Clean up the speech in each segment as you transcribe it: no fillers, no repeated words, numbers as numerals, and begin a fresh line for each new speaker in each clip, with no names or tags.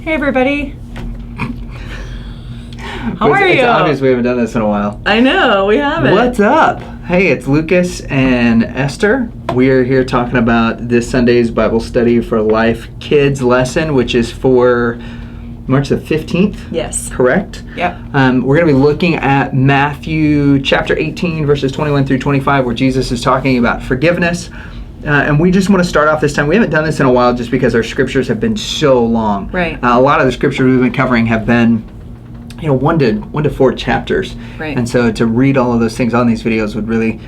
Hey everybody. How are you?
It's obvious we haven't done this in a while.
I know, we haven't.
What's up? Hey, it's Lucas and Esther. We are here talking about this Sunday's Bible Study for Life Kids lesson, which is for March the 15th.
Yes.
Correct?
Yep.
We're going to be looking at Matthew chapter 18, verses 21 through 25, where Jesus is talking about forgiveness. And we just want to start off this time. We haven't done this in a while just because our scriptures have been so long.
Right.
A lot of the scriptures we've been covering have been, 1 to 4 chapters.
Right.
And so to read all of those things on these videos would really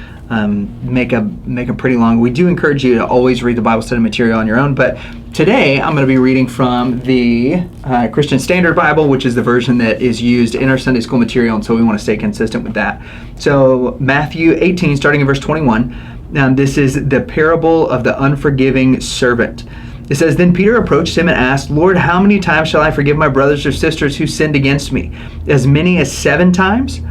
make them pretty long. We do encourage you to always read the Bible study material on your own. But today I'm going to be reading from the Christian Standard Bible, which is the version that is used in our Sunday school material. And so we want to stay consistent with that. So Matthew 18, starting in verse 21. This is the parable of the unforgiving servant. It says, Then Peter approached him and asked, Lord, how many times shall I forgive my brothers or sisters who sinned against me? As many as 7 times?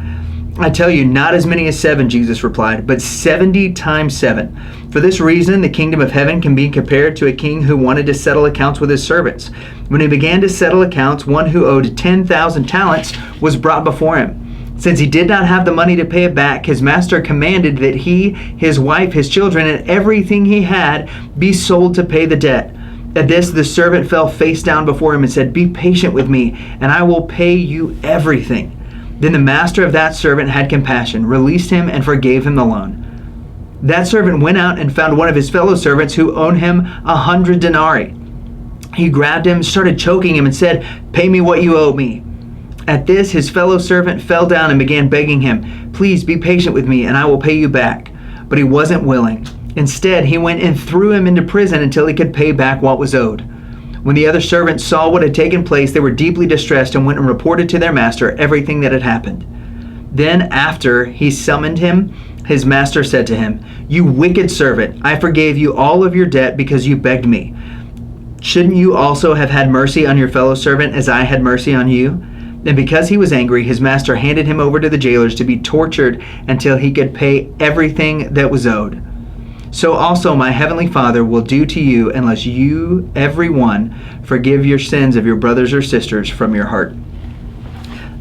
I tell you, not as many as 7, Jesus replied, but 70 times 7. For this reason, the kingdom of heaven can be compared to a king who wanted to settle accounts with his servants. When he began to settle accounts, one who owed 10,000 talents was brought before him. Since he did not have the money to pay it back, his master commanded that he, his wife, his children, and everything he had be sold to pay the debt. At this, the servant fell face down before him and said, Be patient with me, and I will pay you everything. Then the master of that servant had compassion, released him, and forgave him the loan. That servant went out and found one of his fellow servants who owed him 100 denarii. He grabbed him, started choking him, and said, Pay me what you owe me. At this, his fellow servant fell down and began begging him, Please be patient with me, and I will pay you back. But he wasn't willing. Instead, he went and threw him into prison until he could pay back what was owed. When the other servants saw what had taken place, they were deeply distressed and went and reported to their master everything that had happened. Then, after he summoned him, his master said to him, You wicked servant, I forgave you all of your debt because you begged me. Shouldn't you also have had mercy on your fellow servant as I had mercy on you? And because he was angry, his master handed him over to the jailers to be tortured until he could pay everything that was owed. So also my heavenly Father will do to you unless you, everyone, forgive your sins of your brothers or sisters from your heart.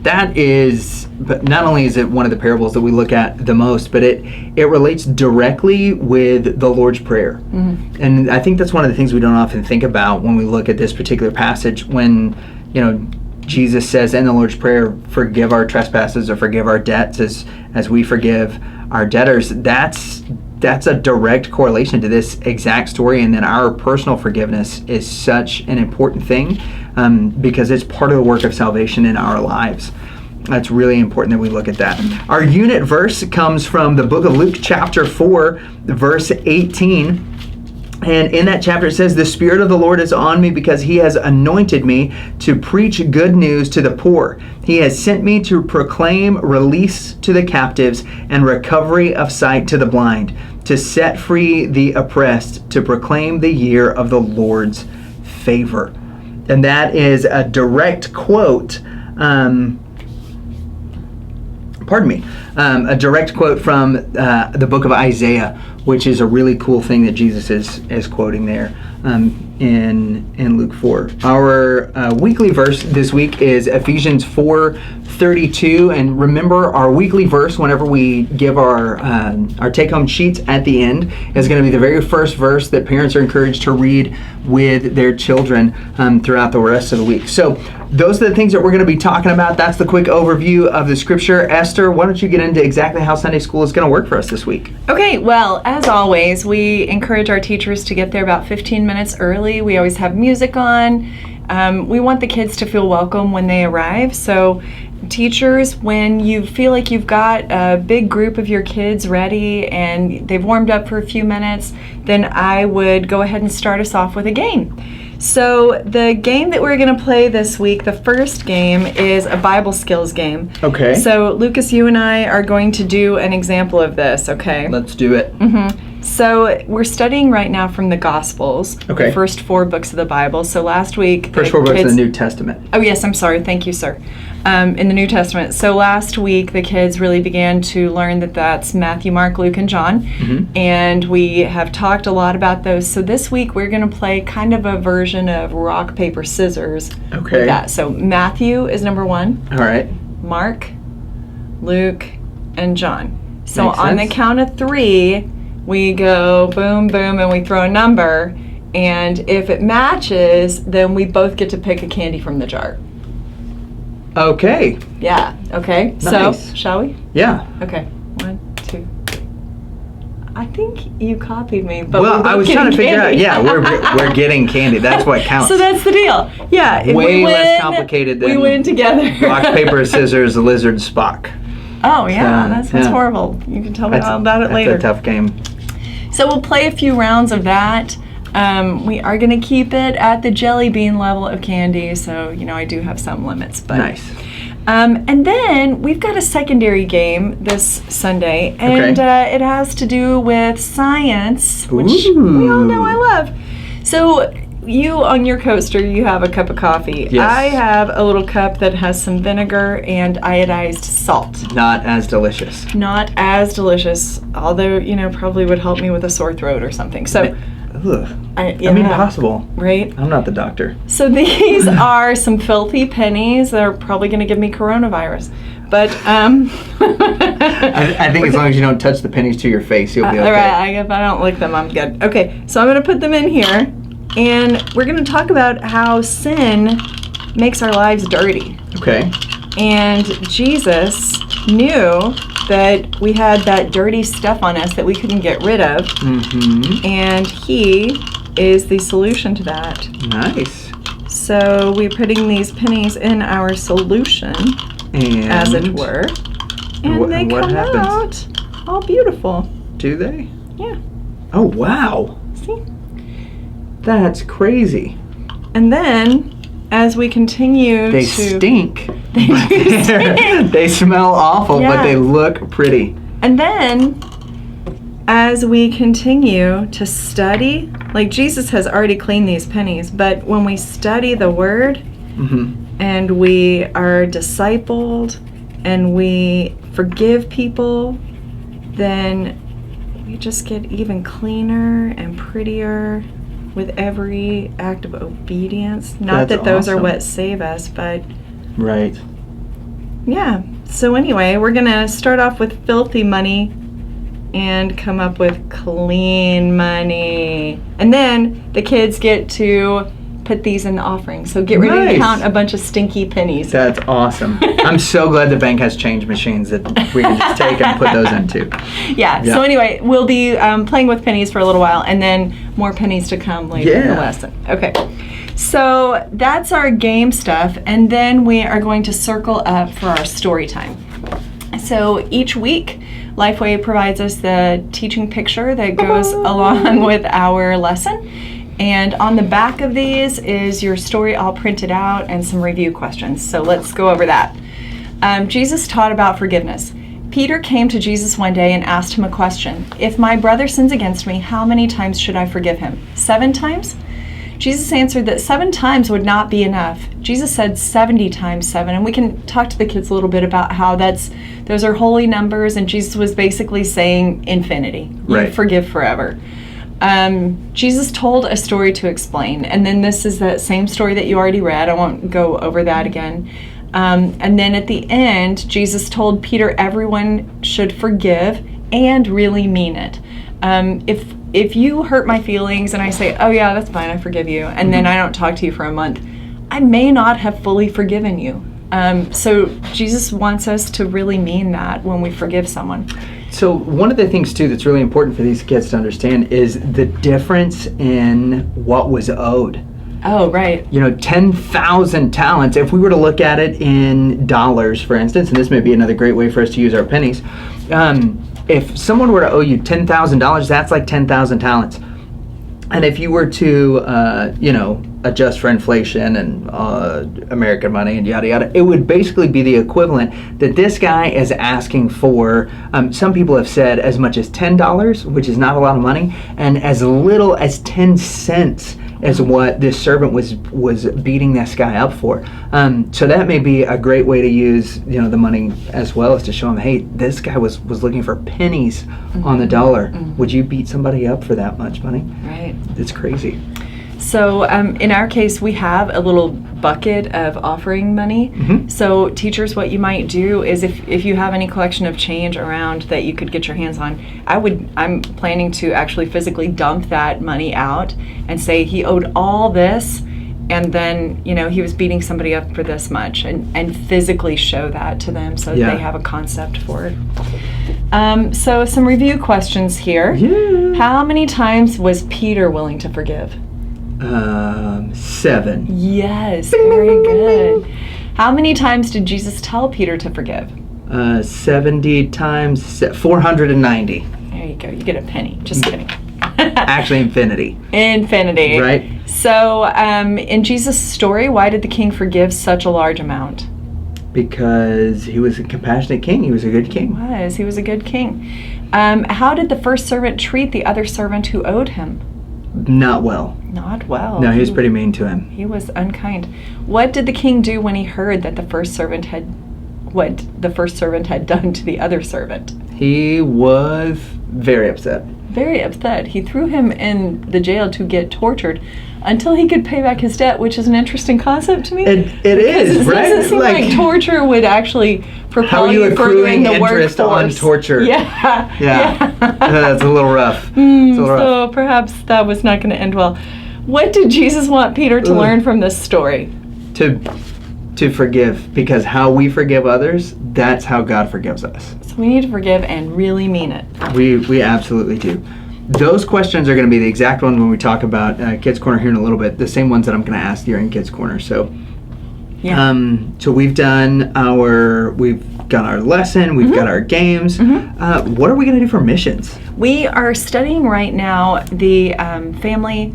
That is, but not only is it one of the parables that we look at the most, but it relates directly with the Lord's Prayer. Mm-hmm. And I think that's one of the things we don't often think about when we look at this particular passage when, Jesus says in the Lord's Prayer, forgive our trespasses or forgive our debts as we forgive our debtors. That's a direct correlation to this exact story, and that our personal forgiveness is such an important thing because it's part of the work of salvation in our lives. That's really important that we look at that. Our unit verse comes from the book of Luke chapter 4, verse 18. And in that chapter it says, The Spirit of the Lord is on me because He has anointed me to preach good news to the poor. He has sent me to proclaim release to the captives and recovery of sight to the blind, to set free the oppressed, to proclaim the year of the Lord's favor. And that is a direct quote, a direct quote from the book of Isaiah, which is a really cool thing that Jesus is quoting there in Luke 4. Our weekly verse this week is Ephesians 4:32, and remember our weekly verse whenever we give our take-home sheets at the end is going to be the very first verse that parents are encouraged to read with their children throughout the rest of the week. So those are the things that we're going to be talking about. That's the quick overview of the scripture. Esther, why don't you get into exactly how Sunday school is going to work for us this week?
Okay, well, as always, we encourage our teachers to get there about 15 minutes early. We always have music on. We want the kids to feel welcome when they arrive. So teachers, when you feel like you've got a big group of your kids ready and they've warmed up for a few minutes, then I would go ahead and start us off with a game. So the game that we're going to play this week, the first game, is a Bible skills game.
Okay.
So Lucas, you and I are going to do an example of this, okay?
Let's do it.
Mm-hmm. So we're studying right now from the Gospels,
okay.
The first 4 books of the Bible. So last week...
First 4 books of the New Testament.
Oh, yes, I'm sorry. Thank you, sir. in the New Testament. So last week, the kids really began to learn that that's Matthew, Mark, Luke, and John. And we have talked a lot about those. So this week, we're going to play kind of a version of rock, paper, scissors.
Okay.
With that. So Matthew is number 1.
All right.
Mark, Luke, and John. So
Makes
on
sense.
the count of 3, we go boom, boom, and we throw a number. And if it matches, then we both get to pick a candy from the jar.
Okay.
Yeah, okay.
Nice.
So, shall we?
Yeah.
Okay. 1, 2, 3. I think you copied me, but
Well,
we're
I was
getting
trying to figure out.
candy.
Yeah, we're getting candy. That's what counts.
So that's the deal. Yeah. If
Way
we win,
less complicated than
we win together.
rock, paper, scissors, lizard, Spock.
Oh, yeah.
So,
That sounds
yeah.
horrible. You can tell me all about it later.
That's a tough game.
So we'll play a few rounds of that. We are going to keep it at the jelly bean level of candy, so I do have some limits. But
Nice.
And then we've got a secondary game this Sunday, and it has to do with science, which we all know I love. So you, on your coaster, you have a cup of coffee.
Yes.
I have a little cup that has some vinegar and iodized salt.
Not as delicious.
Not as delicious, although, probably would help me with a sore throat or something. So,
Ugh.
I
mean, impossible.
Right?
I'm not the doctor.
So these are some filthy pennies that are probably going to give me coronavirus. But
I think as long as you don't touch the pennies to your face, you'll be okay.
All right, if I don't lick them, I'm good. Okay, so I'm going to put them in here, and we're going to talk about how sin makes our lives dirty.
Okay.
And Jesus knew that we had that dirty stuff on us that we couldn't get rid of, and He is the solution to that.
Nice.
So we're putting these pennies in our solution,
And
as it were, and
what
they come
happens?
out all beautiful.
Do they?
Yeah.
Oh, wow.
See?
That's crazy.
And then, as we continue
They
to...
stink.
They do stink.
They smell awful, but
Yeah.
they look pretty.
And then, as we continue to study, like Jesus has already cleaned these pennies, but when we study the Word and we are discipled and we forgive people, then we just get even cleaner and prettier with every act of obedience. Not
That's
that those are
awesome.
what save us, but
Right.
yeah. So anyway, we're going to start off with filthy money and come up with clean money. And then the kids get to put these in the offering. So get ready to
Nice.
count a bunch of stinky pennies.
That's awesome. I'm so glad the bank has change machines that we can just take and put those into.
Yeah.
Yeah.
So anyway, we'll be playing with pennies for a little while, and then more pennies to come later in the
Yeah.
lesson. Okay. So that's our game stuff, and then we are going to circle up for our story time. So each week, Lifeway provides us the teaching picture that goes along with our lesson. And on the back of these is your story all printed out and some review questions. So let's go over that. Jesus taught about forgiveness. Peter came to Jesus one day and asked him a question. If my brother sins against me, how many times should I forgive him? 7 times? Jesus answered that 7 times would not be enough. Jesus said 70 times 7, and we can talk to the kids a little bit about how those are holy numbers, and Jesus was basically saying infinity. You
Right.
forgive forever. Jesus told a story to explain, and then this is that same story that you already read. I won't go over that again. And then at the end, Jesus told Peter everyone should forgive and really mean it. If you hurt my feelings and I say, oh yeah, that's fine, I forgive you, and then I don't talk to you for a month, I may not have fully forgiven you. So Jesus wants us to really mean that when we forgive someone.
So one of the things too that's really important for these kids to understand is the difference in what was owed.
Oh, right.
10,000 talents, if we were to look at it in dollars, for instance, and this may be another great way for us to use our pennies, if someone were to owe you $10,000, that's like 10,000 talents. And if you were to, adjust for inflation and American money and yada yada, it would basically be the equivalent that this guy is asking for. Some people have said as much as $10, which is not a lot of money, and as little as 10 cents is what this servant was beating this guy up for. So that may be a great way to use the money as well, as to show him, hey, this guy was looking for pennies on the dollar. Would you beat somebody up for that much money?
Right.
It's crazy.
So in our case, we have a little bucket of offering money. So teachers, what you might do is if you have any collection of change around that you could get your hands on, I'm planning to actually physically dump that money out and say he owed all this, and then he was beating somebody up for this much, and physically show that to them so that they have a concept for it. So some review questions here.
Yeah.
How many times was Peter willing to forgive?
7.
Yes, very good. How many times did Jesus tell Peter to forgive?
70 times 490.
There you go. You get a penny. Just kidding.
Actually, infinity.
Infinity.
Right.
So, in Jesus' story, why did the king forgive such a large amount?
Because he was a compassionate king. He was a good king.
He was a good king. How did the first servant treat the other servant who owed him?
Not well.
Not well.
No, he was pretty mean to him.
He was unkind. What did the king do when he heard that the first servant had done to the other servant?
He was very upset.
Very upset. He threw him in the jail to get tortured until he could pay back his debt, which is an interesting concept to me.
It is, right?
It doesn't seem like torture would actually propel you further in the
interest on
workforce.
torture?
Yeah.
That's a little rough. It's a little rough.
So perhaps that was not going to end well. What did Jesus want Peter to learn from this story?
To forgive, because how we forgive others, that's how God forgives us.
So we need to forgive and really mean it.
We absolutely do. Those questions are going to be the exact ones when we talk about Kids Corner here in a little bit. The same ones that I'm going to ask during Kids Corner. So, so we've got our lesson, we've got our games. What are we going to do for missions?
We are studying right now the family.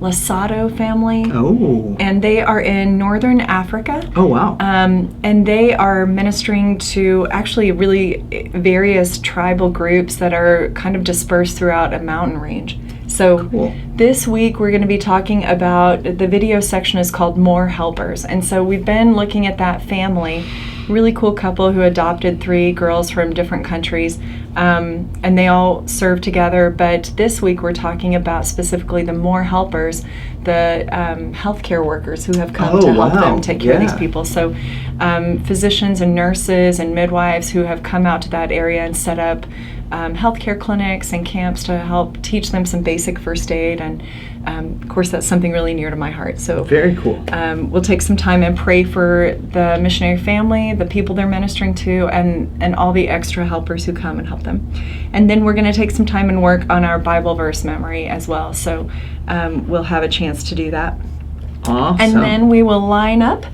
Lasado family.
Oh.
And they are in northern Africa.
Oh, wow.
And they are ministering to actually really various tribal groups that are kind of dispersed throughout a mountain range. So This week we're going to be talking about, the video section is called More Helpers. And so we've been looking at that family, really cool couple who adopted 3 girls from different countries, and they all serve together. But this week we're talking about specifically the More Helpers, the healthcare workers who have come to help them take care of these people. So physicians and nurses and midwives who have come out to that area and set up healthcare clinics and camps to help teach them some basic first aid. And of course, that's something really near to my heart. So
very cool.
We'll take some time and pray for the missionary family, the people they're ministering to, and all the extra helpers who come and help them. And then we're going to take some time and work on our Bible verse memory as well. So we'll have a chance to do that.
Awesome.
And then we will line up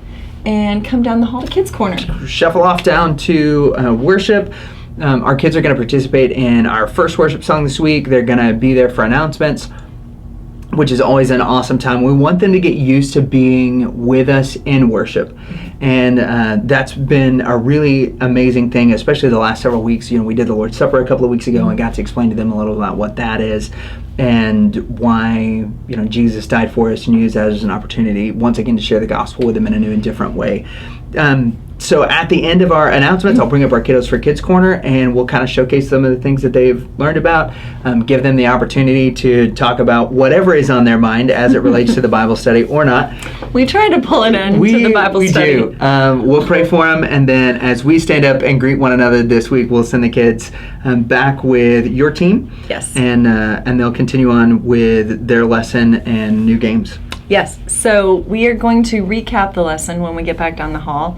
and come down the hall to Kids Corner.
Shuffle off down to worship. Our kids are going to participate in our first worship song this week. They're going to be there for announcements, which is always an awesome time. We want them to get used to being with us in worship. And that's been a really amazing thing, especially the last several weeks. We did the Lord's Supper a couple of weeks ago and got to explain to them a little about what that is and why Jesus died for us, and use that as an opportunity once again to share the gospel with them in a new and different way. So at the end of our announcements, I'll bring up our kiddos for Kids Corner, and we'll kind of showcase some of the things that they've learned about, give them the opportunity to talk about whatever is on their mind as it relates to the Bible study or not.
We try to pull it into the Bible study.
We do. We'll pray for them, and then as we stand up and greet one another this week, we'll send the kids back with your team.
Yes.
And they'll continue on with their lesson and new games.
Yes. So we are going to recap the lesson when we get back down the hall.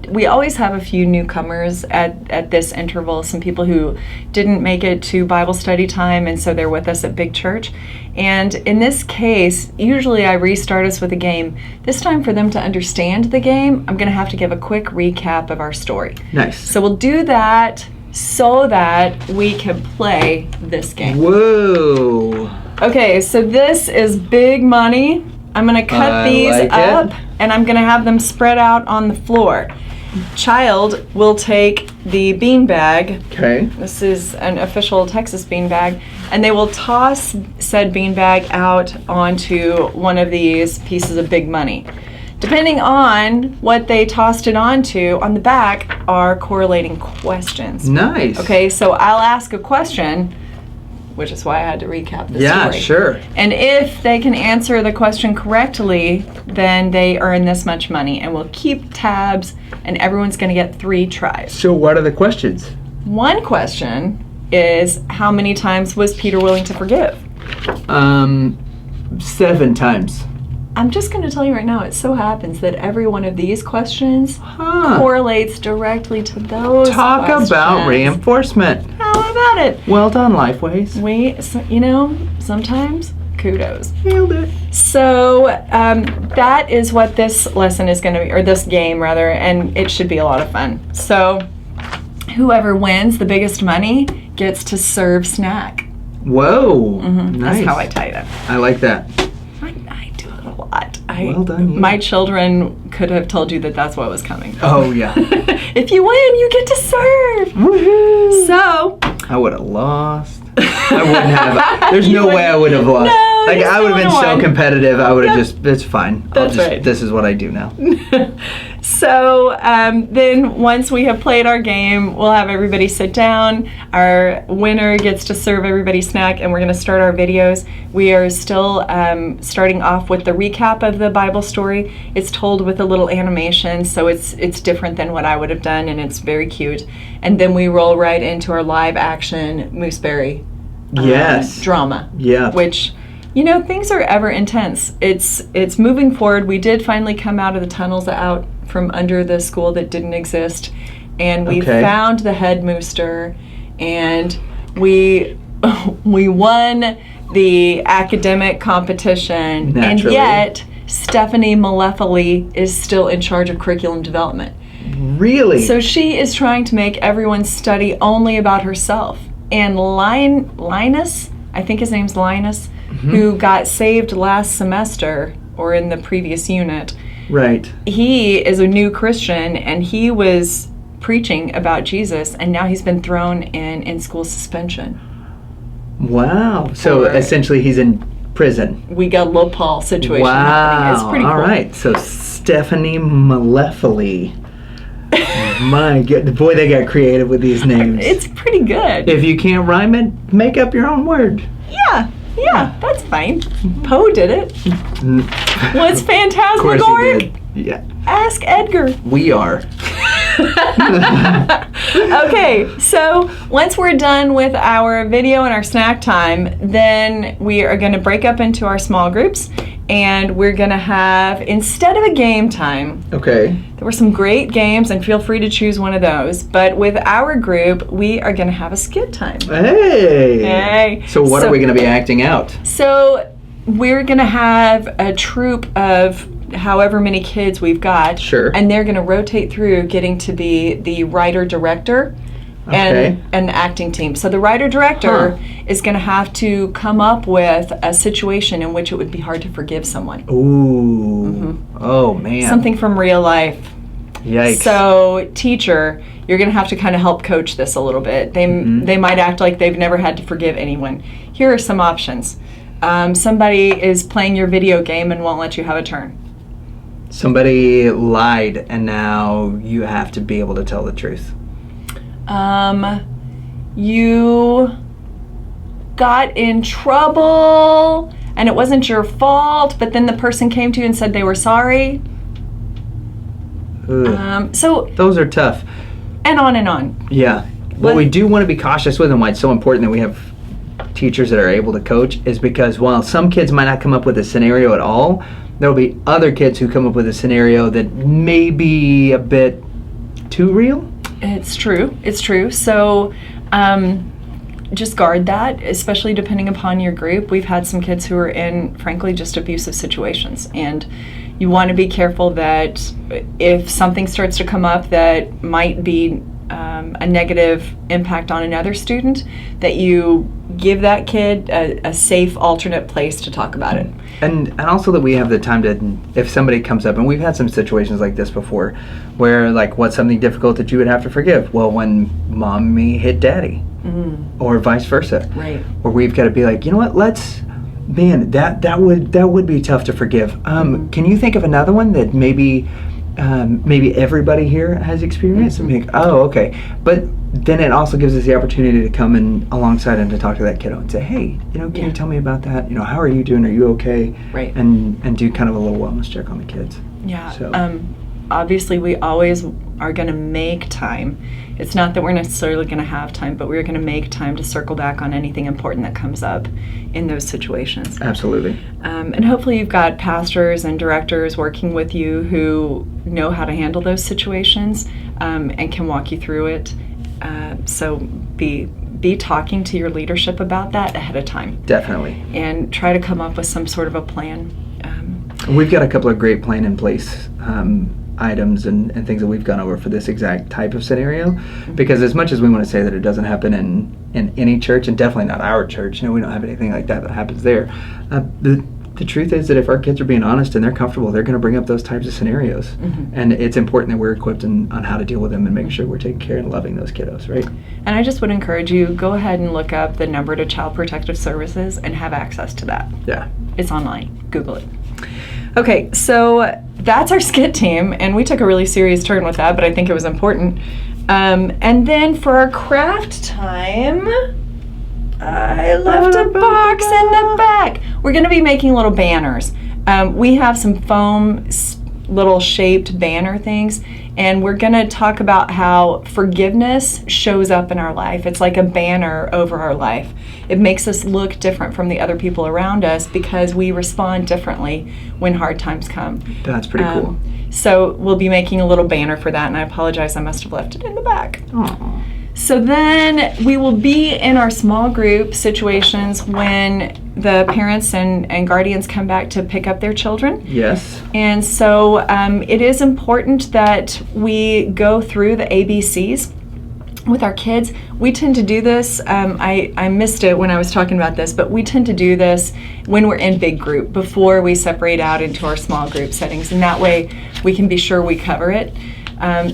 We always have a few newcomers at this interval, some people who didn't make it to Bible study time, and so they're with us at Big Church. And in this case, usually I restart us with a game. This time, for them to understand the game, I'm going to have to give a quick recap of our story.
Nice.
So we'll do that so that we can play this game.
Whoa.
Okay, so this is big money. I'm going to cut these up, and I'm going to have them spread out on the floor. child will take the bean bag.
Okay.
This is an official Texas bean bag, and they will toss said bean bag out onto one of these pieces of big money. Depending on what they tossed it onto, on the back are correlating questions.
Nice.
Okay, so I'll ask a question, which is why I had to recap the
Yeah,
story.
sure.
And if they can answer the question correctly, then they earn this much money, and we'll keep tabs, and everyone's going to get 3 tries.
So what are the questions?
One question is, how many times was Peter willing to forgive?
7 times.
I'm just going to tell you right now, it so happens that every one of these questions
Huh.
correlates directly to those
Talk
questions.
about reinforcement.
How about it?
Well done, Lifeways.
Sometimes kudos.
Nailed it.
So that is what this lesson is going to be, or this game rather, and it should be a lot of fun. So whoever wins the biggest money gets to serve snack.
Whoa. Nice.
That's how I tie it up.
I like that.
I do it a lot.
Well done, you.
My children could have told you that that's what was coming.
Oh, yeah.
If you win, you get to serve.
Woohoo.
So
I would have lost. I wouldn't have. There's no
You
way I would have lost.
No,
Like,
you
I would have been
still
so
won.
competitive. I would have
Yep.
just, it's fine.
That's right.
This is what I do now.
So then once we have played our game, we'll have everybody sit down. Our winner gets to serve everybody snack, and we're going to start our videos. We are still starting off with the recap of the Bible story. It's told with a little animation, so it's different than what I would have done, and it's very cute. And then we roll right into our live action Mooseberry
Yes.
drama.
Yeah.
Which, things are ever intense. It's moving forward. We did finally come out of the tunnels out from under the school that didn't exist, and we
Okay.
found the head mooster, and we won the academic competition.
Naturally.
And yet Stephanie Malefoli is still in charge of curriculum development.
Really?
So she is trying to make everyone study only about herself. And Linus, I think his name's Linus, who got saved last semester or in the previous unit,
Right.
he is a new Christian, and he was preaching about Jesus, and now he's been thrown in school suspension.
Wow. So
Or-
essentially he's in prison.
We got a little Paul situation happening. It's pretty cool.
All right. So Stephanie Malefoli. My God. Boy, they got creative with these names.
It's pretty good.
If you can't rhyme it, make up your own word.
Yeah, that's fine. Poe did it. What's
Of course he
phantasmagoric?
did. Yeah.
Ask Edgar.
We are.
Okay, so once we're done with our video and our snack time, then we are going to break up into our small groups, and we're going to have, instead of a game time,
Okay.
there were some great games, and feel free to choose one of those, but with our group, we are going to have a skit time.
Hey.
Hey.
So what are we going to be acting out?
So we're going to have a troupe of however many kids we've got.
Sure.
And they're going to rotate through getting to be the writer-director
Okay.
and the acting team. So the writer-director is going to have to come up with a situation in which it would be hard to forgive someone.
Ooh. Oh, man.
Something from real life.
Yikes.
So, teacher, you're going to have to kind of help coach this a little bit. They might act like they've never had to forgive anyone. Here are some options. Somebody is playing your video game and won't let you have a turn.
Somebody lied, and now you have to be able to tell the truth.
You got in trouble and it wasn't your fault, but then the person came to you and said they were sorry.
Ugh.
So,
Those are tough.
and on and on.
Yeah. What we do want to be cautious with, and why it's so important that we have teachers that are able to coach, is because while some kids might not come up with a scenario at all, there will be other kids who come up with a scenario that may be a bit too real.
It's true. It's true. So, just guard that, especially depending upon your group. We've had some kids who are in, frankly, just abusive situations. And you want to be careful that if something starts to come up that might be a negative impact on another student, that you give that kid a safe alternate place to talk about it.
And also that we have the time to, if somebody comes up, and we've had some situations like this before, where like, what's something difficult that you would have to forgive? Well, when mommy hit daddy, or vice versa.
Right.
Or we've got to be like, you know what, that would be tough to forgive. Can you think of another one that maybe everybody here has experienced? And be like, oh, okay. But then it also gives us the opportunity to come in alongside and to talk to that kiddo and say, hey, can you tell me about that? How are you doing? Are you okay?
Right.
And do kind of a little wellness check on the kids.
Yeah.
So.
Obviously, we always are going to make time. It's not that we're necessarily going to have time, but we're going to make time to circle back on anything important that comes up in those situations.
Absolutely.
And hopefully you've got pastors and directors working with you who know how to handle those situations and can walk you through it. So be talking to your leadership about that ahead of time.
Definitely.
And try to come up with some sort of a plan.
We've got a couple of great plan in place items and things that we've gone over for this exact type of scenario, because as much as we want to say that it doesn't happen in any church, and definitely not our church, we don't have anything like that happens there, the truth is that if our kids are being honest and they're comfortable, they're going to bring up those types of scenarios. And it's important that we're equipped on how to deal with them and making sure we're taking care and loving those kiddos, right? And
I just would encourage you, go ahead and look up the number to Child Protective Services and have access to that.
Yeah.
It's online. Google it. Okay, so that's our skit team, and we took a really serious turn with that, but I think it was important. And then for our craft time, I left a box in the back. We're going to be making little banners. We have some foam little shaped banner things, and we're going to talk about how forgiveness shows up in our life. It's like a banner over our life. It makes us look different from the other people around us because we respond differently when hard times come.
That's pretty cool.
So we'll be making a little banner for that, and I apologize, I must have left it in the back.
Aww.
So then we will be in our small group situations when the parents and guardians come back to pick up their children.
Yes.
And so it is important that we go through the ABCs with our kids. We tend to do this, I missed it when I was talking about this, but we tend to do this when we're in big group before we separate out into our small group settings, and that way we can be sure we cover it.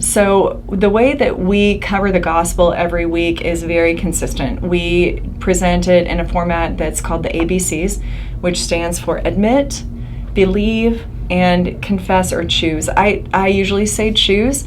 So the way that we cover the gospel every week is very consistent. We present it in a format that's called the ABCs, which stands for admit, believe, and confess or choose. I usually say choose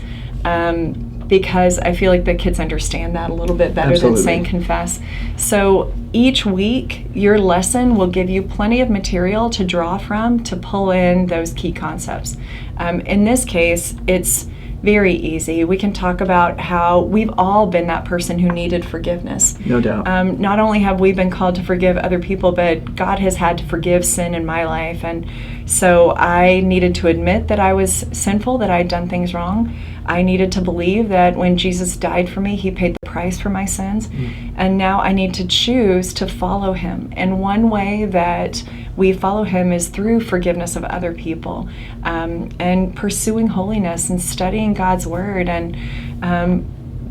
because I feel like the kids understand that a little bit better
Absolutely.
than saying confess. So each week, your lesson will give you plenty of material to draw from to pull in those key concepts. In this case, it's very easy. We can talk about how we've all been that person who needed forgiveness.
No doubt.
Not only have we been called to forgive other people, but God has had to forgive sin in my life. And so I needed to admit that I was sinful, that I had done things wrong. I needed to believe that when Jesus died for me, he paid the price for my sins. And now I need to choose to follow him. And one way that we follow him is through forgiveness of other people, and pursuing holiness and studying God's word, and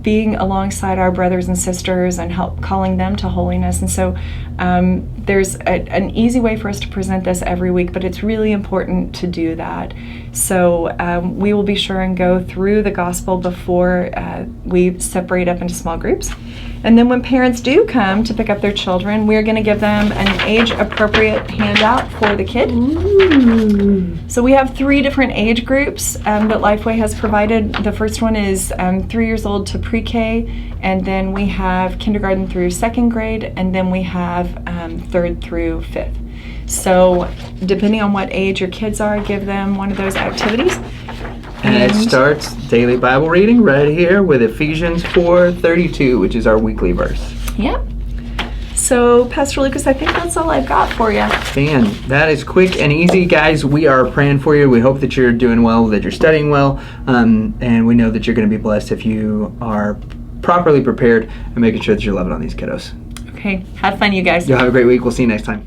being alongside our brothers and sisters and help calling them to holiness. And so there's an easy way for us to present this every week, but it's really important to do that. So we will be sure and go through the gospel before we separate up into small groups. And then when parents do come to pick up their children, we're going to give them an age-appropriate handout for the kid. Ooh. So we have 3 different age groups that Lifeway has provided. The first one is 3 years old to pre-K, and then we have kindergarten through 2nd grade, and then we have 3rd through 5th. So depending on what age your kids are, give them one of those activities.
And it starts daily Bible reading right here with Ephesians 4:32, which is our weekly verse.
Yep. So, Pastor Lucas, I think that's all I've got for you.
Man, that is quick and easy. Guys, we are praying for you. We hope that you're doing well, that you're studying well, and we know that you're going to be blessed if you are properly prepared and making sure that you're loving on these kiddos.
Okay. Have fun, you guys.
You'll have a great week. We'll see you next time.